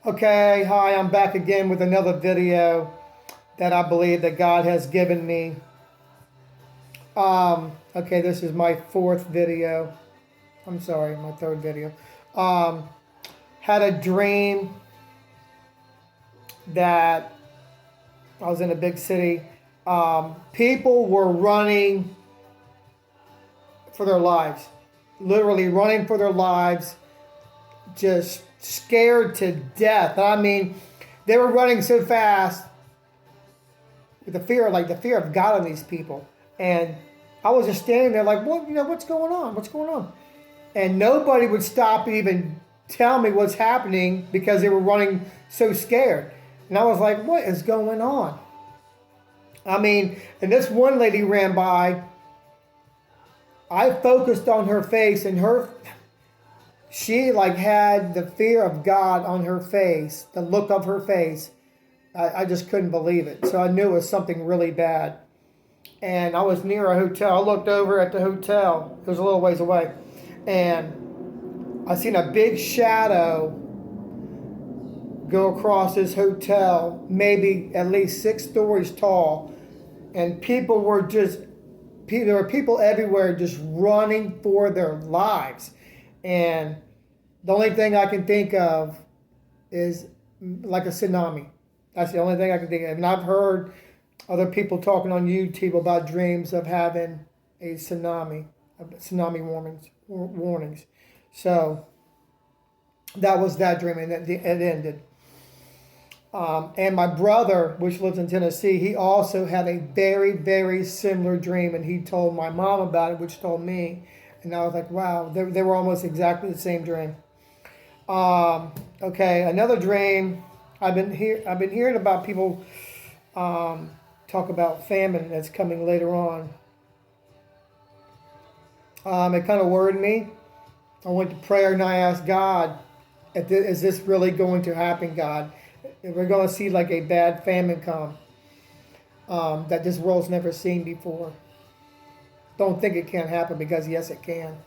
Okay, hi, I'm back again with another video that I believe that God has given me. Okay, this is my fourth video. I'm sorry, my third video. Um, had a dream that I was in a big city. People were running for their lives, literally running for their lives, just scared to death. I mean, they were running so fast with the fear of God on these people. And I was just standing there like, what, what's going on? What's going on? And nobody would stop and even tell me what's happening because they were running so scared. And I was like, what is going on? I mean, and this one lady ran by. I focused on her face, and she like had the fear of God on her face, the look of her face. I just couldn't believe it. So I knew it was something really bad. And I was near a hotel. I looked over at the hotel. It was a little ways away. And I seen a big shadow go across this hotel, maybe at least 6 stories tall. And there were people everywhere just running for their lives. And the only thing I can think of is like a tsunami. That's the only thing I can think of. And I've heard other people talking on YouTube about dreams of having a tsunami warnings. So that was that dream, and it ended. And my brother, which lives in Tennessee, he also had a very, very similar dream, and he told my mom about it, which told me, and I was like, wow, they were almost exactly the same dream. Okay, another dream. I've been hearing about people talk about famine that's coming later on. It kind of worried me. I went to prayer and I asked God, is this really going to happen, God? If we're going to see like a bad famine come that this world's never seen before. Don't think it can't happen because yes, it can.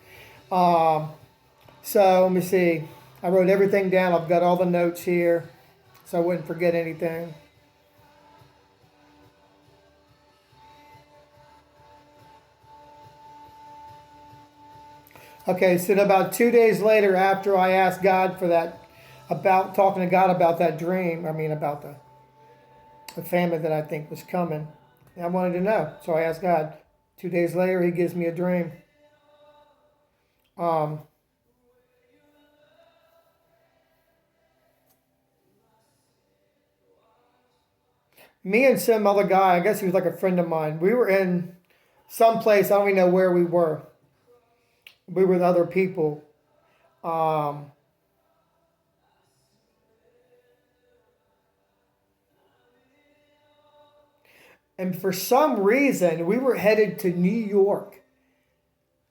So let me see. I wrote everything down. I've got all the notes here so I wouldn't forget anything. Okay, so about 2 days later, after I asked God for that, about talking to God about that dream, about the famine that I think was coming, I wanted to know. So I asked God. 2 days later, He gives me a dream. Um, Me and some other guy, I guess he was like a friend of mine, we were in some place, I don't even know where we were. We were with other people. Um, and for some reason, we were headed to New York.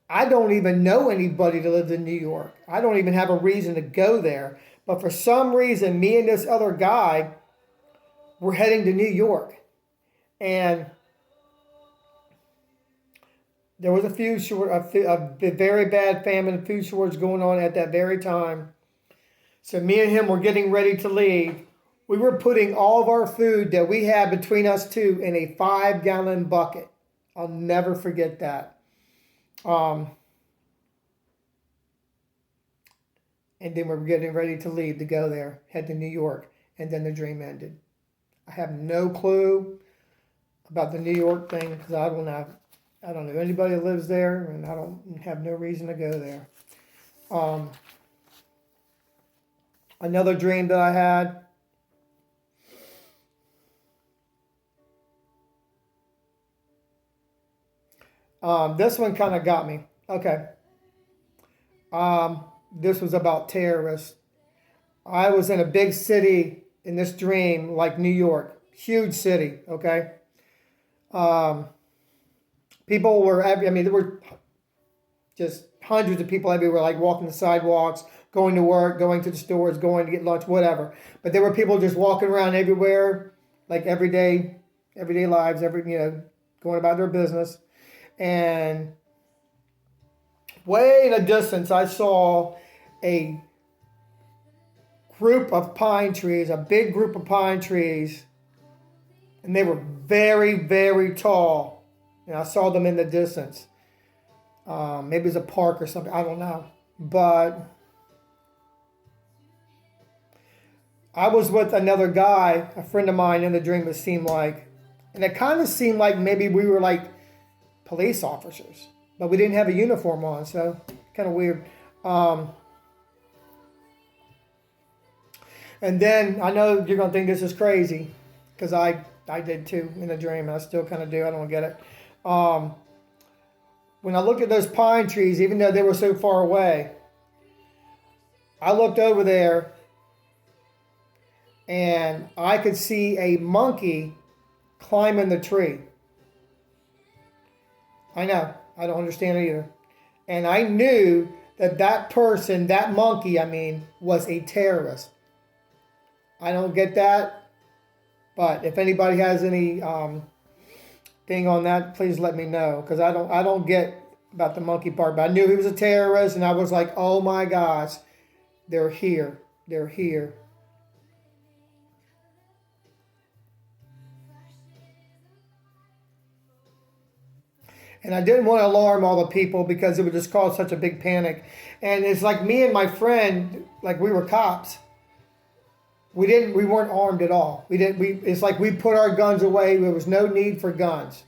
I don't even know anybody that lives in New York. I don't even have a reason to go there. But for some reason, me and this other guy were heading to New York. And there was a very bad famine, food shortage going on at that very time. So me and him were getting ready to leave. We were putting all of our food that we had between us two in a 5-gallon bucket. I'll never forget that. Um, and then we were getting ready to leave to go there, head to New York. And then the dream ended. I have no clue about the New York thing because I don't know anybody that lives there, and I don't have no reason to go there. Another dream that I had. This one kind of got me. Okay. This was about terrorists. I was in a big city in this dream, like New York, huge city. Okay. Um, People were, there were just hundreds of people everywhere, like walking the sidewalks, going to work, going to the stores, going to get lunch, whatever. But there were people just walking around everywhere, like everyday lives, going about their business. And way in the distance, I saw a group of pine trees, a big group of pine trees, and they were very, very tall. And I saw them in the distance. Maybe it was a park or something, I don't know. But I was with another guy, a friend of mine in the dream, it seemed like. And it kind of seemed like maybe we were like police officers. But we didn't have a uniform on, so kind of weird. And then I know you're going to think this is crazy, because I did too in a dream, and I still kind of do. I don't get it. When I looked at those pine trees, even though they were so far away, I looked over there and I could see a monkey climbing the tree. I know, I don't understand it either. And I knew that that person, that monkey, I mean, was a terrorist. I don't get that, but if anybody has any thing on that, please let me know, because I don't get about the monkey part. But I knew he was a terrorist, and I was like, oh my gosh, they're here, they're here. And I didn't want to alarm all the people because it would just cause such a big panic. And it's like me and my friend, like we were cops. We weren't armed at all. It's like we put our guns away. There was no need for guns.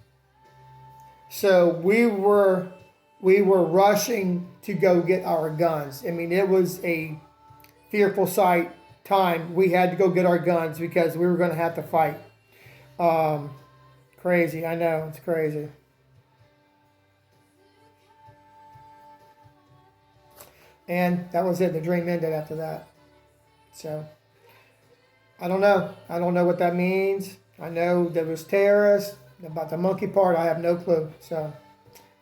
So we were rushing to go get our guns. I mean, it was a fearful time. We had to go get our guns because we were going to have to fight. Crazy. I know, it's crazy. And that was it. The dream ended after that. So I don't know. I don't know what that means. I know there was terrorists. About the monkey part, I have no clue. So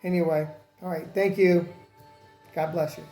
anyway, all right. Thank you. God bless you.